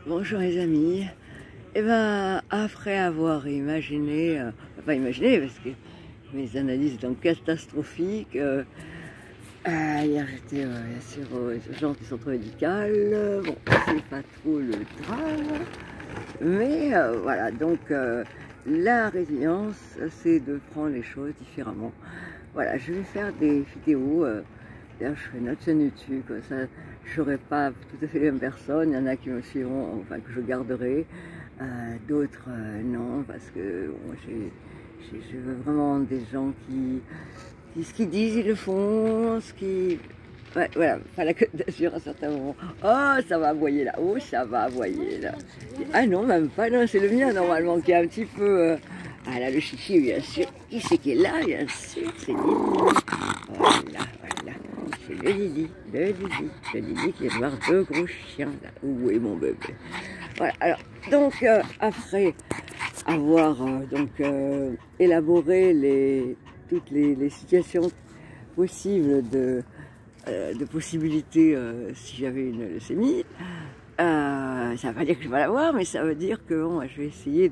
Bonjour les amis. Et ben après avoir imaginé, pas imaginé parce que mes analyses étant catastrophiques, hier j'étais sur urgence du centre médical. Bon, c'est pas trop le drame, mais voilà, donc la résilience, c'est de prendre les choses différemment. Voilà, je vais faire des vidéos. D'ailleurs, je fais une autre chaîne YouTube, comme ça, je n'aurai pas tout à fait les mêmes personnes. Il y en a qui me suivront, enfin, que je garderai. D'autres, non, parce que bon, je veux vraiment des gens qui, ce qu'ils disent, ils le font, ce qui... Ouais, voilà, pas la Côte d'Azur à certains moments. Oh, ça va aboyer là, oh, ça va aboyer là. Ah non, même pas, non, c'est le mien normalement qui est un petit peu... Ah là, le chichi, bien sûr. Qui c'est qui est là, bien sûr, c'est Lily. Voilà, voilà. C'est le Lily qui est voir deux gros chiens là. Où est mon bébé? Voilà, alors, donc, après avoir élaboré toutes les situations possibles de possibilités si j'avais une leucémie, ça ne veut pas dire que je vais l'avoir, mais ça veut dire que bon, je vais essayer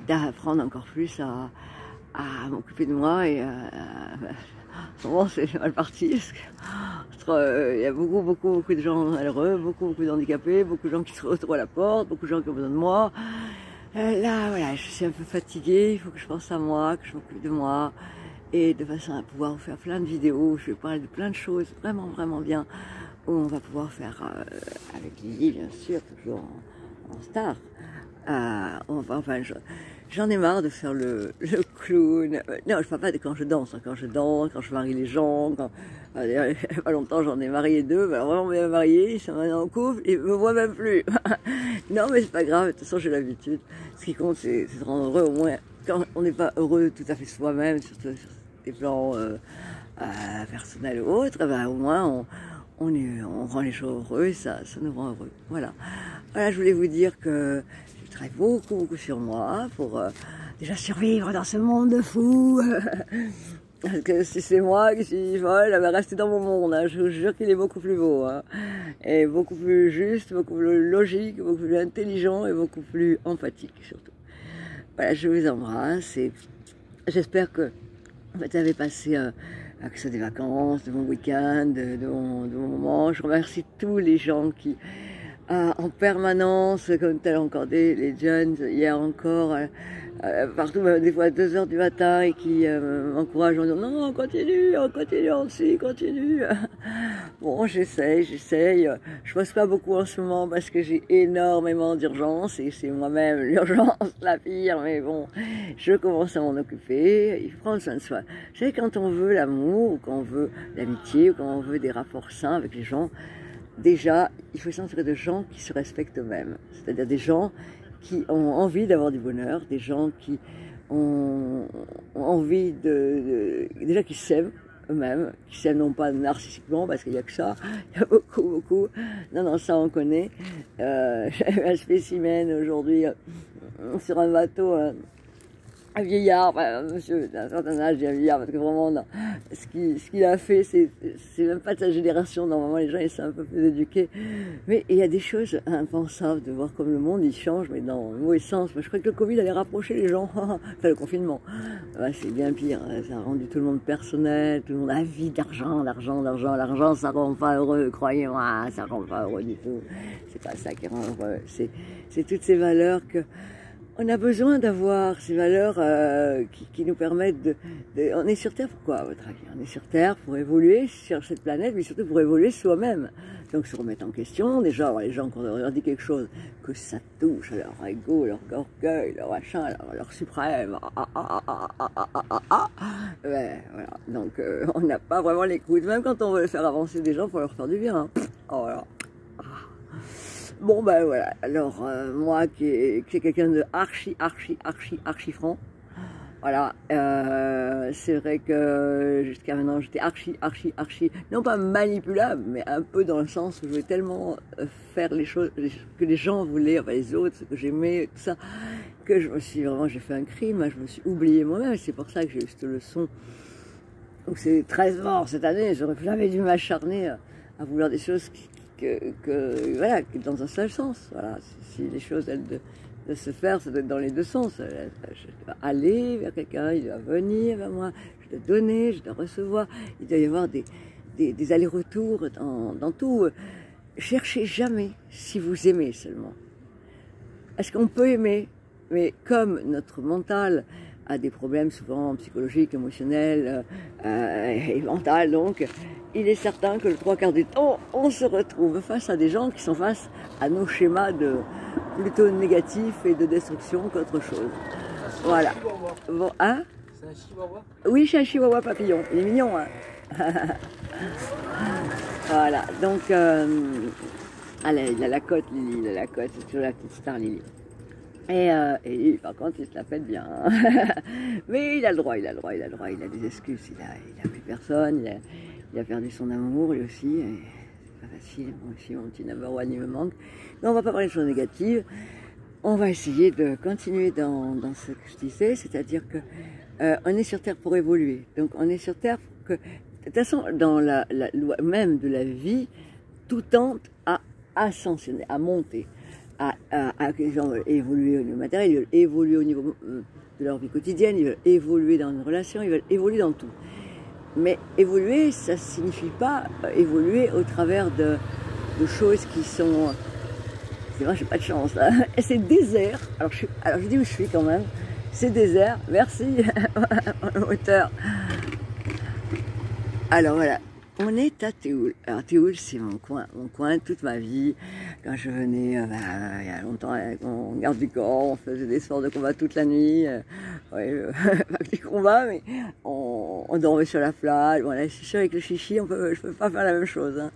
d'apprendre encore plus à m'occuper de moi et en ce moment c'est mal parti parce que, il y a beaucoup de gens malheureux, beaucoup de handicapés, beaucoup de gens qui se retrouvent à la porte, beaucoup de gens qui ont besoin de moi. Là voilà, je suis un peu fatiguée, il faut que je pense à moi, que je m'occupe de moi et de façon à pouvoir faire plein de vidéos où je vais parler de plein de choses vraiment bien où on va pouvoir faire avec Lily bien sûr, toujours en star. Enfin, j'en ai marre de faire le clown. Non, je parle pas de quand je danse, hein, quand je marie les gens. Il y a pas longtemps, j'en ai marié deux. Alors vraiment bien mariés, ils sont maintenant en couple, ils me voient même plus. Non, mais c'est pas grave, de toute façon, j'ai l'habitude. Ce qui compte, c'est de rendre heureux, au moins, quand on n'est pas heureux tout à fait soi-même, surtout sur des plans personnels ou autres, ben, au moins, on rend les gens heureux et ça nous rend heureux. Voilà. Voilà, je voulais vous dire que je travaille beaucoup sur moi pour déjà survivre dans ce monde fou. Parce que si c'est moi qui suis folle, elle va rester dans mon monde. Hein. Je vous jure qu'il est beaucoup plus beau. Hein. Et beaucoup plus juste, beaucoup plus logique, beaucoup plus intelligent et beaucoup plus empathique surtout. Voilà, je vous embrasse et j'espère que vous avez passé que ce soit des vacances, de mon week-end, de mon moment. Je remercie tous les gens qui... en permanence, comme tel encore les jeunes, hier encore, partout, des fois à 2 heures du matin, et qui m'encouragent en disant non, on continue, aussi, continue. Bon, j'essaye. Je bosse pas beaucoup en ce moment parce que j'ai énormément d'urgence et c'est moi-même l'urgence la pire, mais bon, je commence à m'en occuper. Il faut prendre soin de soi. Vous savez, quand on veut l'amour, ou quand on veut l'amitié, ou quand on veut des rapports sains avec les gens, déjà, il faut s'entourer de gens qui se respectent eux-mêmes. C'est-à-dire des gens qui ont envie d'avoir du bonheur, des gens qui ont envie déjà qui s'aiment eux-mêmes, qui s'aiment non pas narcissiquement, parce qu'il n'y a que ça, il y a beaucoup. Non, ça on connaît. J'avais un spécimen aujourd'hui sur un bateau, un vieillard, enfin, monsieur d'un certain âge, un vieillard, parce que vraiment, non, ce qu'il a fait, c'est même pas de sa génération, normalement les gens ils sont un peu plus éduqués, mais il y a des choses impensables de voir comme le monde il change, mais dans le mauvais sens. Moi, je crois que le Covid allait rapprocher les gens, enfin le confinement, ouais, c'est bien pire, ça a rendu tout le monde personnel, tout le monde avide d'argent, l'argent ça rend pas heureux, croyez-moi, ça rend pas heureux du tout, c'est pas ça qui rend heureux, c'est toutes ces valeurs que on a besoin d'avoir, ces valeurs qui nous permettent on est sur Terre pour quoi, à votre avis? On est sur Terre pour évoluer sur cette planète, mais surtout pour évoluer soi-même. Donc se remettre en question, déjà, les gens, quand on leur dit quelque chose, que ça touche à leur ego, leur orgueil, leur machin, leur suprême, ouais, voilà. Donc on n'a pas vraiment l'écoute. Même quand on veut faire avancer des gens, il faut leur faire du bien. Hein. Oh là. Bon ben voilà, alors moi qui est quelqu'un de archi franc, voilà, c'est vrai que jusqu'à maintenant j'étais archi, non pas manipulable, mais un peu dans le sens où je voulais tellement faire les choses que les gens voulaient, enfin les autres, ce que j'aimais, tout ça, que j'ai fait un crime, je me suis oublié moi-même, c'est pour ça que j'ai eu cette leçon, donc c'est 13 morts cette année, j'aurais jamais dû m'acharner à vouloir des choses voilà, dans un seul sens. Voilà, si les choses elles de se faire, ça doit être dans les deux sens. Je dois aller vers quelqu'un, il doit venir vers moi, je dois donner, je dois recevoir. Il doit y avoir des allers-retours dans tout. Cherchez jamais si vous aimez seulement. Est-ce qu'on peut aimer? Mais comme notre mental a des problèmes souvent psychologiques, émotionnels et mentaux, donc il est certain que le 3/4 du temps, on se retrouve face à des gens qui sont face à nos schémas de plutôt négatifs et de destruction qu'autre chose. Voilà. Bon, hein? C'est un chihuahua? Oui, c'est un chihuahua papillon. Il est mignon, hein? Voilà. Donc, allez, il a la cote, Lily, il a la cote. C'est toujours la petite star, Lily. Et lui, par contre, il se la pète bien. Mais il a le droit, il a des excuses. Il a plus personne, il a perdu son amour, lui aussi. C'est pas facile, moi aussi, mon petit number one, il me manque. Mais on va pas parler de choses négatives. On va essayer de continuer dans ce que je disais, c'est-à-dire que on est sur Terre pour évoluer. Donc on est sur Terre pour que... De toute façon, dans la loi même de la vie, tout tente à ascensionner, à monter. Les gens veulent évoluer au niveau matériel, ils veulent évoluer au niveau de leur vie quotidienne, ils veulent évoluer dans une relation, ils veulent évoluer dans tout. Mais évoluer, ça ne signifie pas évoluer au travers de choses qui sont... C'est vrai, j'ai pas de chance là. Et c'est désert. Alors je dis où je suis quand même. C'est désert. Merci, auteur. Alors voilà. On est à Théoul. Alors Théoul, c'est mon coin toute ma vie. Quand je venais, il y a longtemps, avec mon garde du corps, on faisait des sports de combat toute la nuit. Pas que des combats, mais on dormait sur la plage. Bon, là, je suis avec le chichi, je peux pas faire la même chose. Hein.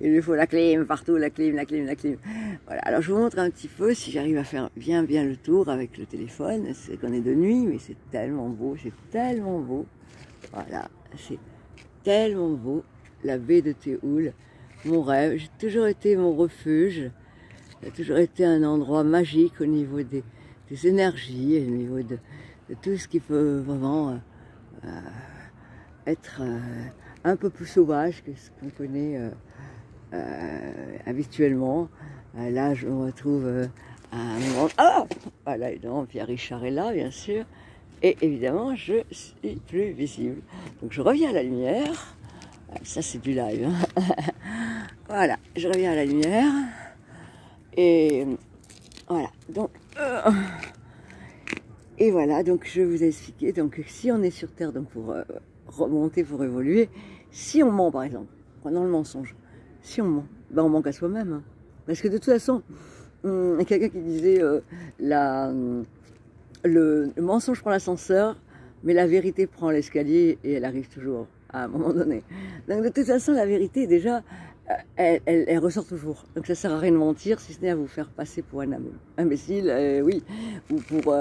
Il lui faut la clim partout, la clim. Voilà. Alors je vous montre un petit peu si j'arrive à faire bien le tour avec le téléphone. C'est qu'on est de nuit, mais c'est tellement beau, Voilà, c'est tellement beau. La baie de Théoul, mon rêve. J'ai toujours été mon refuge. Ça a toujours été un endroit magique au niveau des énergies, au niveau de tout ce qui peut vraiment être un peu plus sauvage que ce qu'on connaît habituellement. Là, je me retrouve à un moment... Ah, voilà, évidemment, Pierre Richard est là, bien sûr. Et évidemment, je suis plus visible. Donc, je reviens à la lumière. Ça, c'est du live. Hein. Voilà, je reviens à la lumière. Et voilà, donc... et voilà, donc je vous ai expliqué. Donc, si on est sur Terre, donc pour remonter, pour évoluer, si on ment, par exemple, prenons le mensonge, si on ment, ben on manque à soi-même. Hein. Parce que de toute façon, quelqu'un qui disait le mensonge prend l'ascenseur, mais la vérité prend l'escalier et elle arrive toujours à un moment donné. Donc de toute façon, la vérité, déjà, elle ressort toujours. Donc ça sert à rien de mentir, si ce n'est à vous faire passer pour un imbécile, oui, ou pour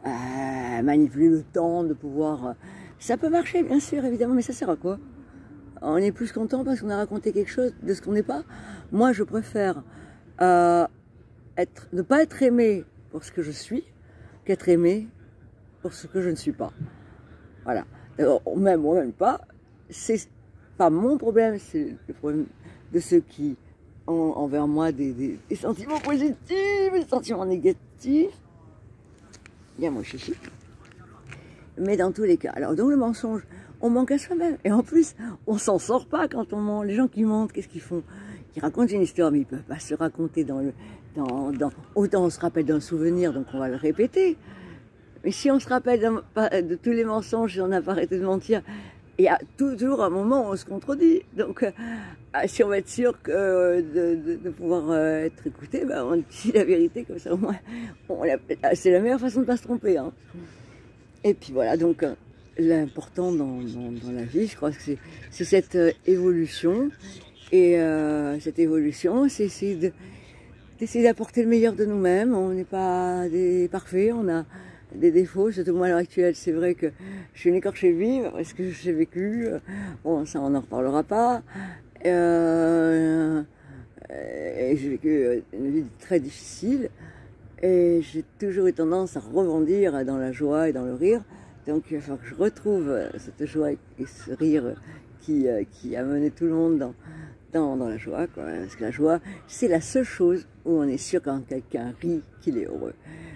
manipuler le temps, de pouvoir... ça peut marcher, bien sûr, évidemment, mais ça sert à quoi? On est plus content parce qu'on a raconté quelque chose de ce qu'on n'est pas. Moi, je préfère ne pas être aimé pour ce que je suis, qu'être aimé pour ce que je ne suis pas. Voilà. Même ou même pas, c'est pas mon problème, c'est le problème de ceux qui ont envers moi des sentiments positifs, des sentiments négatifs. Bien mon chichi. Mais dans tous les cas, alors dans le mensonge, on manque à soi-même. Et en plus, on s'en sort pas quand on ment. Les gens qui mentent, qu'est-ce qu'ils font? Ils racontent une histoire, mais ils peuvent pas se raconter autant on se rappelle d'un souvenir, donc on va le répéter. Mais si on se rappelle de tous les mensonges, si on n'a pas arrêté de mentir, il y a toujours un moment où on se contredit. Donc, si on veut être sûr de pouvoir être écouté, ben, on dit la vérité, comme ça au moins, c'est la meilleure façon de ne pas se tromper. Hein. Et puis voilà, donc l'important dans la vie, je crois que c'est cette évolution. Et cette évolution, c'est essayer d'apporter le meilleur de nous-mêmes. On n'est pas des parfaits, on a des défauts, surtout moi à l'heure actuelle, c'est vrai que je suis une écorchée vive, parce que j'ai vécu, bon ça on n'en reparlera pas, et j'ai vécu une vie très difficile, et j'ai toujours eu tendance à rebondir dans la joie et dans le rire, donc il va falloir que je retrouve cette joie et ce rire qui a mené tout le monde dans la joie, quoi. Parce que la joie, c'est la seule chose où on est sûr quand quelqu'un rit qu'il est heureux.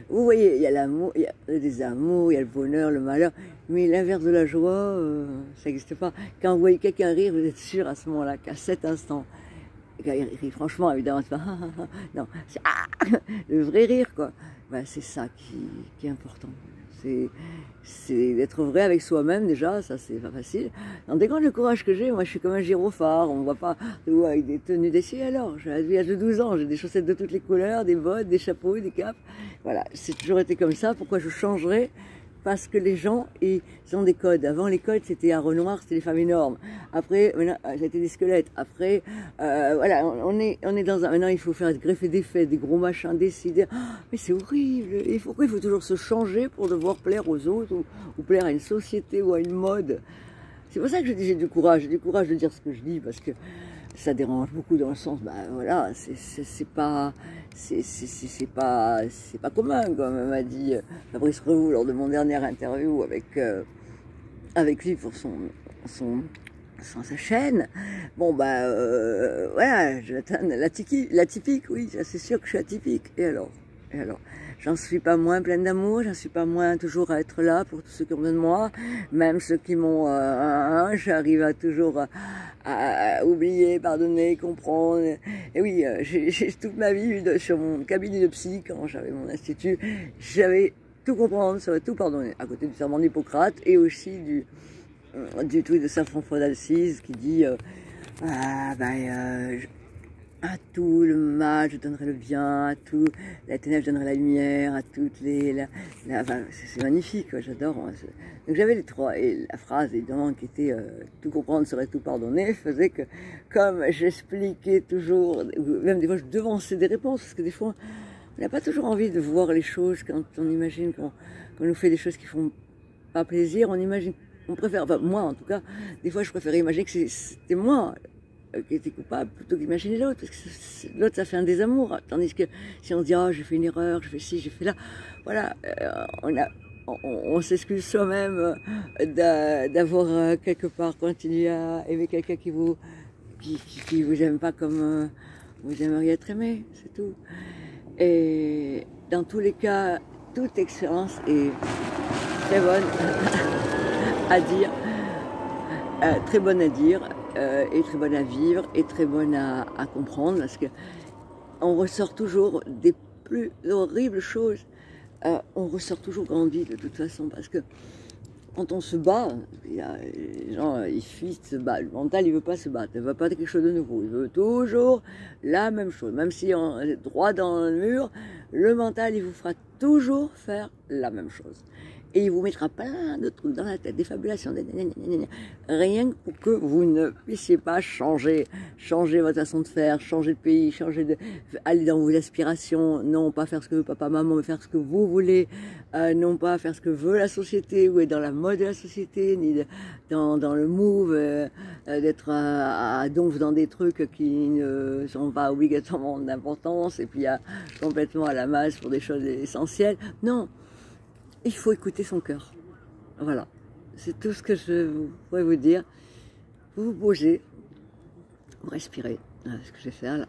Vous voyez, il y a l'amour, il y a des amours, il y a le bonheur, le malheur, mais l'inverse de la joie, ça n'existe pas. Quand vous voyez quelqu'un rire, vous êtes sûr à ce moment-là qu'à cet instant, quand il rit, franchement, évidemment, c'est pas non, c'est le vrai rire, quoi. Ben, c'est ça qui est important. C'est d'être vrai avec soi-même déjà, ça c'est pas facile. Donc dès quand le courage que j'ai, moi je suis comme un gyrophare, on me voit pas avec des tenues d'essier alors. J'ai l'âge de 12 ans, j'ai des chaussettes de toutes les couleurs, des bottes, des chapeaux, des capes. Voilà, c'est toujours été comme ça. Pourquoi je changerais? Parce que les gens, ils ont des codes. Avant, les codes, c'était à Renoir, c'était les femmes énormes. Après, maintenant, c'était des squelettes. Après, voilà, on est dans un... Maintenant, il faut faire greffer des faits, des gros machins, décider. Oh, mais c'est horrible. Et pourquoi il faut toujours se changer pour devoir plaire aux autres ou plaire à une société ou à une mode? C'est pour ça que je dis j'ai du courage. J'ai du courage de dire ce que je dis parce que ça dérange beaucoup dans le sens, bah voilà, c'est pas commun, comme m'a dit Fabrice Revaux lors de mon dernière interview avec lui pour sa chaîne. Bon bah voilà, l'atypique, oui, c'est sûr que je suis atypique. Et alors, j'en suis pas moins pleine d'amour, j'en suis pas moins toujours à être là pour tous ceux qui ont besoin de moi, même ceux qui m'ont, j'arrive à toujours à oublier, pardonner, comprendre. Et oui, j'ai toute ma vie sur mon cabinet de psy, quand j'avais mon institut, j'avais tout comprendre, ça va tout pardonner, à côté du serment d'Hippocrate et aussi du tweet de Saint François d'Assise qui dit à tout le mal, je donnerai le bien, à tout la ténèbre, je donnerai la lumière, à toutes enfin, c'est magnifique, j'adore. Donc j'avais les trois, et la phrase, évidemment, qui était tout comprendre serait tout pardonner, faisait que, comme j'expliquais toujours, même des fois je devançais des réponses, parce que des fois, on n'a pas toujours envie de voir les choses quand on imagine qu'on nous fait des choses qui font pas plaisir, on imagine, on préfère, enfin moi en tout cas, des fois je préférais imaginer que c'était moi qui était coupable plutôt qu'imaginer l'autre, parce que l'autre ça fait un désamour, tandis que si on se dit oh j'ai fait une erreur, je fais ci, j'ai fait là, voilà, on s'excuse soi-même d'avoir quelque part continué à aimer quelqu'un qui vous aime pas comme vous aimeriez être aimé, c'est tout. Et dans tous les cas, toute expérience est très bonne à dire, très bonne à dire, et très bonne à vivre, et très bonne à comprendre, parce que on ressort toujours des plus horribles choses, on ressort toujours grandi de toute façon, parce que quand on se bat, il y a les gens, ils fuient, se battent. Le mental, il veut pas se battre, il veut pas quelque chose de nouveau, il veut toujours la même chose. Même si on est droit dans le mur, le mental, il vous fera toujours faire la même chose. Et il vous mettra plein de trucs dans la tête, des fabulations, rien que pour que vous ne puissiez pas changer votre façon de faire, changer de pays, aller dans vos aspirations, non pas faire ce que veut papa, maman, mais faire ce que vous voulez, non pas faire ce que veut la société, ou être dans la mode de la société, ni dans le move, d'être à donf dans des trucs qui ne sont pas obligatoirement d'importance, et puis complètement à la masse pour des choses essentielles. Non. Il faut écouter son cœur. Voilà. C'est tout ce que je pourrais vous dire. Vous vous posez, vous respirez. Voilà ce que je vais faire là.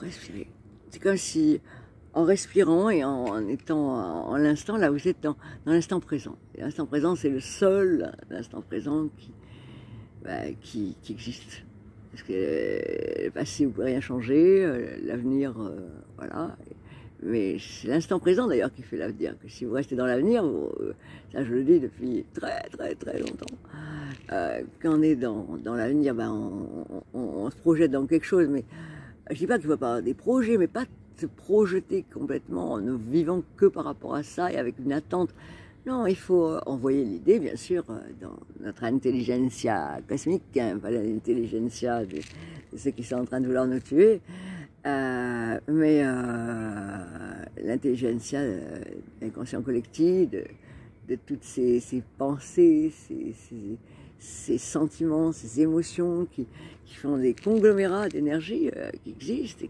Respirez. C'est comme si, en respirant et en étant en l'instant, là vous êtes dans l'instant présent. L'instant présent, c'est le seul instant présent qui existe. Parce que le passé, vous ne pouvez rien changer, l'avenir, voilà. Mais c'est l'instant présent d'ailleurs qui fait l'avenir. Que si vous restez dans l'avenir, ça je le dis depuis très longtemps, quand on est dans l'avenir, ben on se projette dans quelque chose. Mais je ne dis pas qu'il ne faut pas avoir des projets, mais pas se projeter complètement en ne vivant que par rapport à ça et avec une attente. Non, il faut envoyer l'idée, bien sûr, dans notre intelligentsia cosmique, hein, pas l'intelligentsia de ceux qui sont en train de vouloir nous tuer, mais l'intelligentsia de l'inconscient collectif, de toutes ces pensées, ces sentiments, ces émotions qui font des conglomérats d'énergie qui existent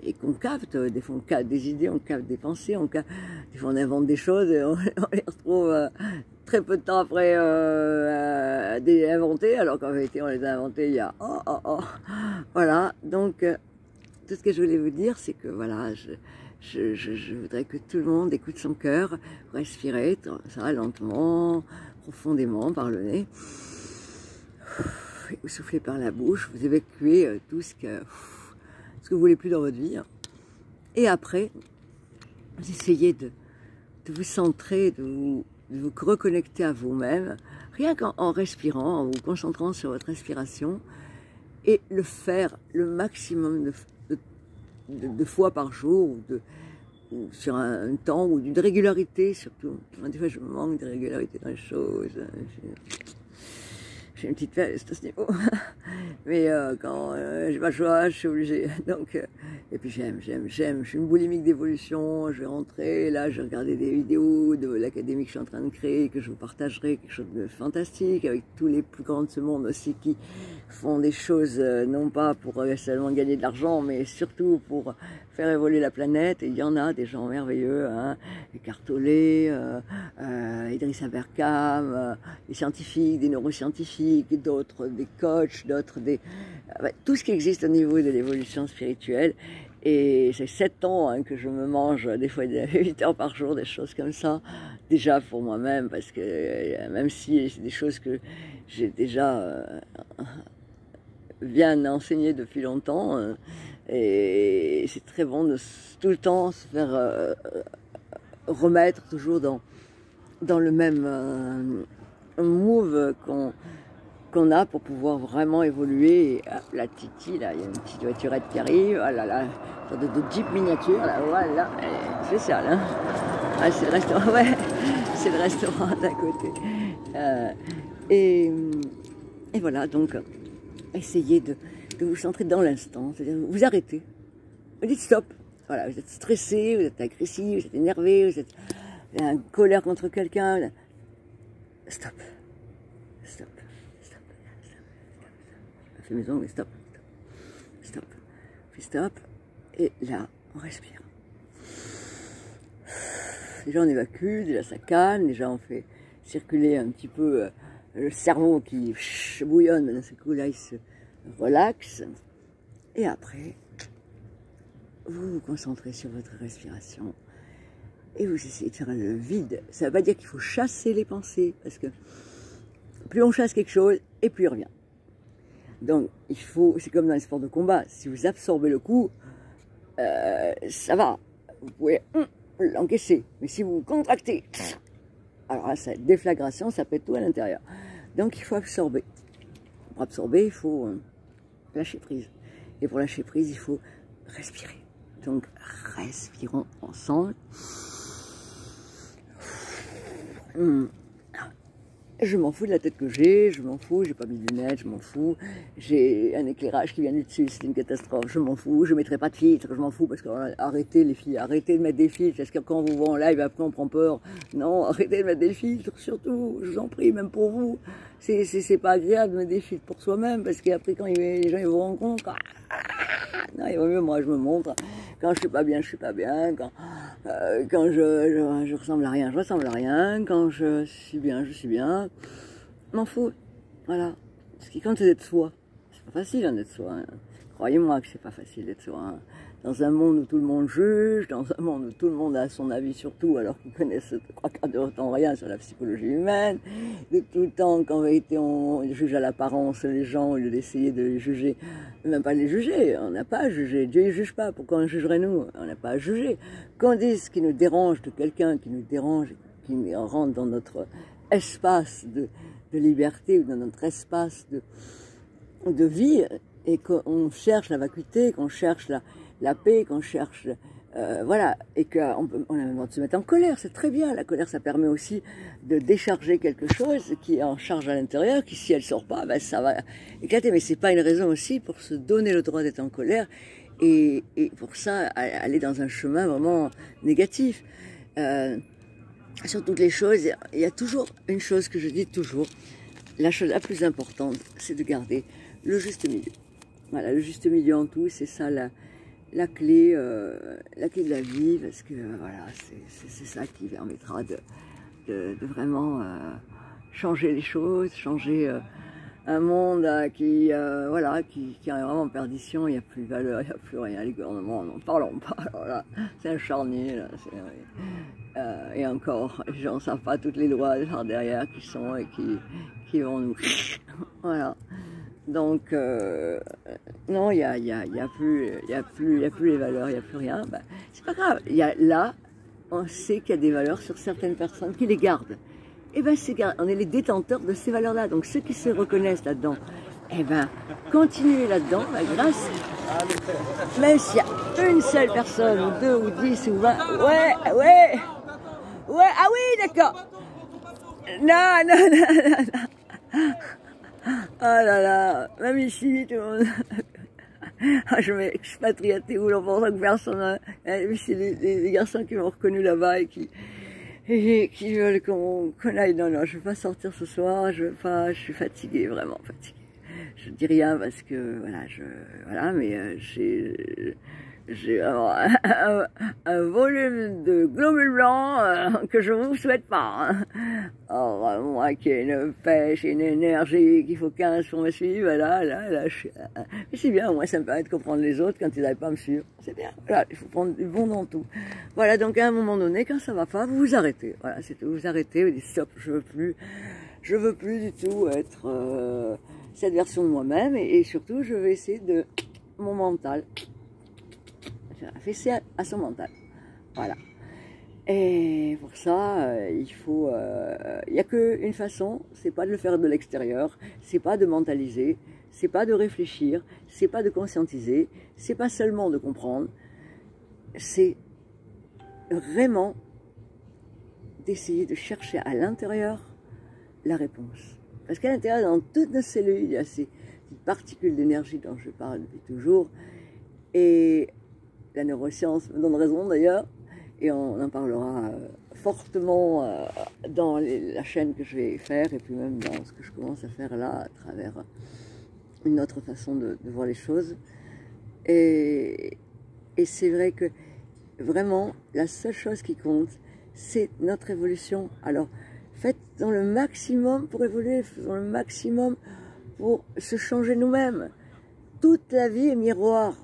et qu'on capte, des fois on capte des idées, on capte des pensées, des fois on invente des choses et on les retrouve très peu de temps après inventées, alors qu'en vérité on les a inventées il y a voilà, donc tout ce que je voulais vous dire, c'est que voilà, je voudrais que tout le monde écoute son cœur, respirer ça lentement, profondément par le nez. Vous soufflez par la bouche, vous évacuez tout ce que vous voulez plus dans votre vie. Et après, vous essayez de vous centrer, de vous reconnecter à vous-même, rien qu'en respirant, en vous concentrant sur votre respiration, et le faire le maximum de fois par jour, ou sur un temps, ou d'une régularité surtout. Des fois je manque de régularité dans les choses, j'ai une petite faiblesse à ce niveau, mais quand j'ai pas le choix, je suis obligée. Donc, et puis j'aime, je suis une boulimique d'évolution, je vais rentrer, là je vais regarder des vidéos de l'académie que je suis en train de créer, que je vous partagerai, quelque chose de fantastique, avec tous les plus grands de ce monde aussi qui font des choses, non pas pour seulement gagner de l'argent, mais surtout pour faire évoluer la planète. Et il y en a des gens merveilleux, hein, Eckhart Tolle, Idriss Aberkam, des scientifiques, des neuroscientifiques, d'autres, des coachs, d'autres, tout ce qui existe au niveau de l'évolution spirituelle. Et c'est 7 ans hein, que je me mange des fois 8 heures par jour, des choses comme ça, déjà pour moi-même, parce que même si c'est des choses que j'ai déjà bien enseignées depuis longtemps, et c'est très bon de tout le temps se faire remettre toujours dans le même move qu'on a pour pouvoir vraiment évoluer. Et, la Titi, là, il y a une petite voiturette qui arrive, oh là là, une sorte de Jeep miniature, là, voilà, c'est ça, là. Ah, c'est le restaurant, ouais, c'est le restaurant d'à côté. Et voilà, donc, essayez de vous centrer dans l'instant, c'est-à-dire vous arrêtez, vous dites stop. Voilà, vous êtes stressé, vous êtes agressif, vous êtes énervé, vous êtes en colère contre quelqu'un. Stop. Stop. Stop. Stop. Fais mes ongles, stop. Stop. Puis stop. Et là, on respire. Déjà on évacue, déjà ça calme, déjà on fait circuler un petit peu le cerveau qui bouillonne, mais d'un seul coup là il se relaxe. Et après, vous vous concentrez sur votre respiration et vous essayez de faire le vide. Ça ne veut pas dire qu'il faut chasser les pensées, parce que plus on chasse quelque chose, et plus il revient. Donc, il faut, c'est comme dans les sports de combat, si vous absorbez le coup, ça va, vous pouvez l'encaisser. Mais si vous contractez, alors là, c'est déflagration, ça pète tout à l'intérieur. Donc, il faut absorber. Pour absorber, il faut lâcher prise. Et pour lâcher prise, il faut respirer. Donc, respirons ensemble. Je m'en fous de la tête que j'ai, je m'en fous, j'ai pas mis de lunettes, je m'en fous, j'ai un éclairage qui vient du dessus, c'est une catastrophe, je m'en fous, je mettrai pas de filtre, je m'en fous, parce que arrêtez les filles, arrêtez de mettre des filtres, parce que quand on vous voit en live, après on prend peur. Non, arrêtez de mettre des filtres, surtout, je vous en prie, même pour vous. C'est pas agréable de mettre des filtres pour soi-même, parce qu'après quand les gens ils vous rencontrent, non, il vaut mieux, moi je me montre, quand je suis pas bien, je suis pas bien, quand je ressemble à rien, je ressemble à rien, quand je suis bien, je suis bien, m'en fous, voilà. Ce qui compte c'est d'être soi, c'est pas facile hein, d'être soi, hein. Croyez-moi que c'est pas facile d'être soi, hein. Dans un monde où tout le monde juge, dans un monde où tout le monde a son avis sur tout, alors qu'ils connaissent 3/4 de temps rien sur la psychologie humaine, de tout le temps qu'en vérité on juge à l'apparence les gens, au lieu d'essayer de les juger, même pas les juger, on n'a pas à juger, Dieu ne juge pas, pourquoi on jugerait nous? On n'a pas à juger. Quand on dit ce qui nous dérange de quelqu'un qui nous dérange, qui rentre dans notre espace de liberté ou dans notre espace de vie, et qu'on cherche la vacuité, qu'on cherche la paix, qu'on cherche, voilà, et qu'on a même le droit de se mettre en colère, c'est très bien. La colère, ça permet aussi de décharger quelque chose qui est en charge à l'intérieur, qui si elle sort pas, ben, ça va éclater. Mais c'est pas une raison aussi pour se donner le droit d'être en colère et pour ça aller dans un chemin vraiment négatif. Sur toutes les choses, il y a toujours une chose que je dis toujours, la chose la plus importante, c'est de garder le juste milieu. Voilà, le juste milieu en tout, c'est ça la clé de la vie, parce que voilà, c'est ça qui permettra de vraiment changer les choses, changer un monde qui est vraiment en perdition. Il n'y a plus de valeur, il n'y a plus rien, les gouvernements n'en parlons pas. Alors là, c'est un charnier, là, et encore, les gens ne savent pas toutes les lois derrière qui sont et qui vont nous... Voilà. Donc, non, il y a plus les valeurs, il n'y a plus rien. Ben, c'est pas grave. Là, on sait qu'il y a des valeurs sur certaines personnes qui les gardent. Et ben, on est les détenteurs de ces valeurs-là. Donc, ceux qui se reconnaissent là-dedans, eh ben, continuez là-dedans, grâce. Même s'il y a une seule personne, ou 2, ou 10, ou 20, ouais, ah oui, d'accord. Non. Oh là là, même ici, tout le monde... je vais expatriater où l'on pense que personne... C'est les garçons qui m'ont reconnu là-bas et qui veulent qu'on aille. Non, je ne veux pas sortir ce soir, je suis fatiguée, vraiment fatiguée. Je dis rien parce que, voilà, mais j'ai un volume de globules blancs que je ne vous souhaite pas. Hein. Oh, moi qui ai une pêche et une énergie qu'il faut 15 pour me suivre, là, mais c'est bien, moi ça me permet de comprendre les autres quand ils n'arrivent pas à me suivre. C'est bien, voilà, il faut prendre du bon dans tout. Voilà, donc à un moment donné, quand ça va pas, vous vous arrêtez. Voilà, c'est tout, vous arrêtez, vous dites stop, je veux plus du tout être cette version de moi-même et surtout je vais essayer de mon mental. Affaisser à son mental. Voilà. Et pour ça, il n'y a qu'une façon, c'est pas de le faire de l'extérieur, c'est pas de mentaliser, c'est pas de réfléchir, c'est pas de conscientiser, c'est pas seulement de comprendre, c'est vraiment d'essayer de chercher à l'intérieur la réponse. Parce qu'à l'intérieur, dans toutes nos cellules, il y a ces particules d'énergie dont je parle depuis toujours, et la neuroscience me donne raison d'ailleurs, et on en parlera fortement dans la chaîne que je vais faire, et puis même dans ce que je commence à faire là, à travers une autre façon de voir les choses. Et c'est vrai que vraiment, la seule chose qui compte, c'est notre évolution. Alors, faites dans le maximum pour évoluer, faisons le maximum pour se changer nous-mêmes. Toute la vie est miroir.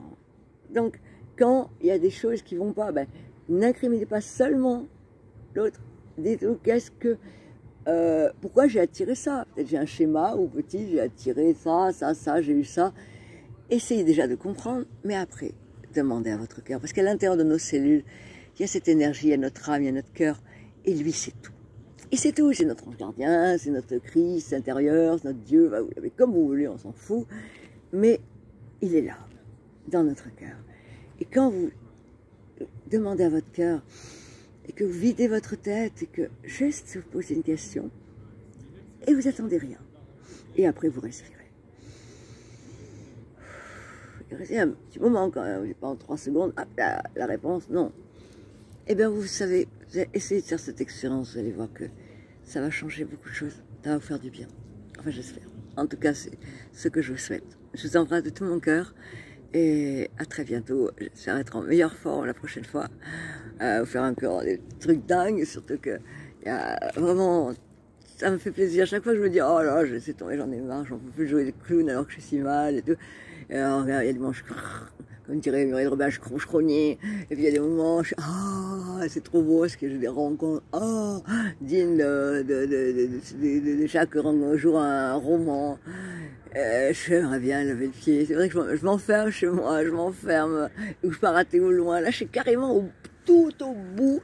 Donc, quand il y a des choses qui ne vont pas, ben, n'incriminez pas seulement l'autre. Dites-vous, pourquoi j'ai attiré ça? Peut-être j'ai un schéma où petit, j'ai attiré ça, j'ai eu ça. Essayez déjà de comprendre, mais après, demandez à votre cœur. Parce qu'à l'intérieur de nos cellules, il y a cette énergie, il y a notre âme, il y a notre cœur. Et lui, c'est tout. Et c'est tout, c'est notre ange gardien, c'est notre Christ intérieur, c'est notre Dieu, vous l'avez comme vous voulez, on s'en fout. Mais il est là, dans notre cœur. Et quand vous demandez à votre cœur, et que vous videz votre tête, et que juste vous posez une question, et vous attendez rien. Et après vous respirez. Il reste un petit moment quand même, pas en 3 secondes, hop, la réponse, non. Eh bien vous savez, vous allez essayer de faire cette expérience, vous allez voir que ça va changer beaucoup de choses, ça va vous faire du bien. Enfin j'espère. En tout cas c'est ce que je vous souhaite. Je vous embrasse de tout mon cœur. Et à très bientôt, j'espère être en meilleure forme la prochaine fois, vous faire encore des trucs dingues, surtout que vraiment, ça me fait plaisir. Chaque fois que je me dis, oh là, je laisse tomber, j'en ai marre, j'en peux plus jouer des clowns alors que je suis si mal et tout. Et alors, il y a des moments, comme dirait Muriel Robin, je crognais. Et puis il y a des moments, c'est trop beau, parce que j'ai des rencontres, dignes de chaque jour un roman. J'aimerais bien lever le pied. C'est vrai que je m'enferme chez moi, je m'enferme, ou je pars à au loin. Là, je suis carrément tout au bout.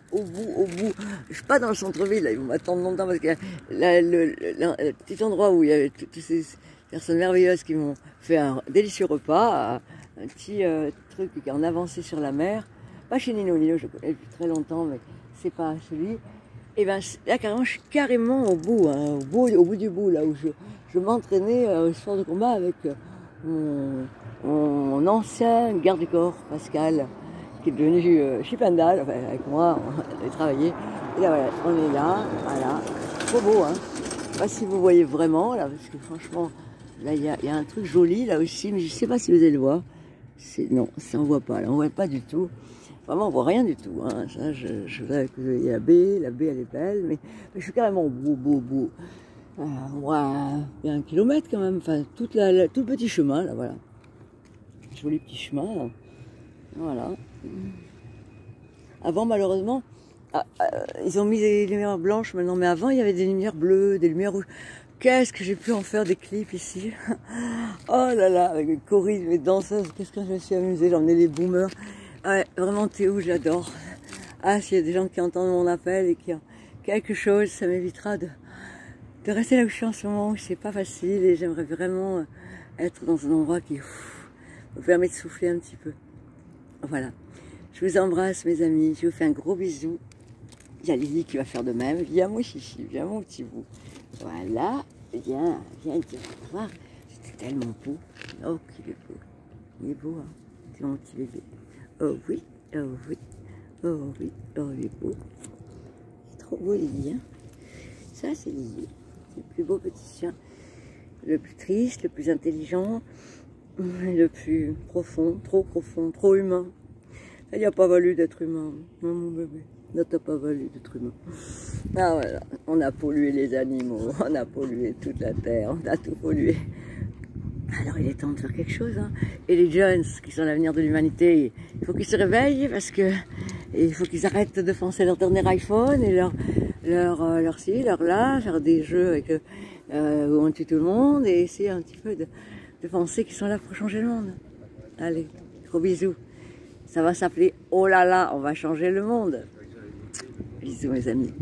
Je suis pas dans le centre-ville, là, ils vont m'attendre longtemps parce que le petit endroit où il y avait toutes ces personnes merveilleuses qui m'ont fait un délicieux repas, un petit truc qui est en avancée sur la mer. Pas chez Nino, je le connais depuis très longtemps, mais c'est pas celui. Et ben là, carrément, je suis carrément au bout, hein, au bout du bout, là où je m'entraînais au sport de combat avec mon ancien garde du corps, Pascal, qui est devenu chipendal, enfin, avec moi, on a travaillé. Et là, voilà, on est là, voilà, trop beau, hein. Je sais pas si vous voyez vraiment, là, parce que franchement, là, il y a un truc joli, là aussi, mais je sais pas si vous allez le voir. Non, ça on voit pas, là, on voit pas du tout. Vraiment, on voit rien du tout. Hein. Ça, je voudrais que il y a la baie elle est belle, mais je suis carrément au bout. Il y a 1 kilomètre quand même, enfin, tout le petit chemin, là, voilà. Joli petit chemin, là. Voilà. Avant, malheureusement, ils ont mis des lumières blanches maintenant, mais avant, il y avait des lumières bleues, des lumières rouges. Qu'est-ce que j'ai pu en faire des clips ici. Oh là là, avec mes choristes, mes danseuses, qu'est-ce que je me suis amusée, j'ai emmené les boomers. Ouais, vraiment Théo, j'adore. Ah, s'il y a des gens qui entendent mon appel et qui ont quelque chose, ça m'évitera de rester là où je suis en ce moment, où c'est pas facile et j'aimerais vraiment être dans un endroit qui me permet de souffler un petit peu. Voilà. Je vous embrasse mes amis, je vous fais un gros bisou. Il y a Lily qui va faire de même. Viens mon chichi, viens mon petit bout. Voilà, viens, tu vas voir. C'était tellement beau. Oh, qu'il est beau. Il est beau, hein. C'est mon petit bébé. Oh oui, oh oui, oh oui, oh il est beau. C'est trop beau Lily, hein. Ça c'est Lily. C'est le plus beau petit chien. Le plus triste, le plus intelligent, le plus profond, trop humain. Il n'a pas valu d'être humain, non mon bébé. Ça t'a pas valu d'être humain. Ah voilà, on a pollué les animaux, on a pollué toute la terre, on a tout pollué. Alors il est temps de faire quelque chose, hein. Et les jeunes qui sont l'avenir de l'humanité, il faut qu'ils se réveillent parce que il faut qu'ils arrêtent de foncer leur dernier iPhone et leur ci, leur là, faire des jeux avec où on tue tout le monde et essayer un petit peu de penser qu'ils sont là pour changer le monde. Allez, gros bisous. Ça va s'appeler Oh là là, on va changer le monde. Bisous mes amis.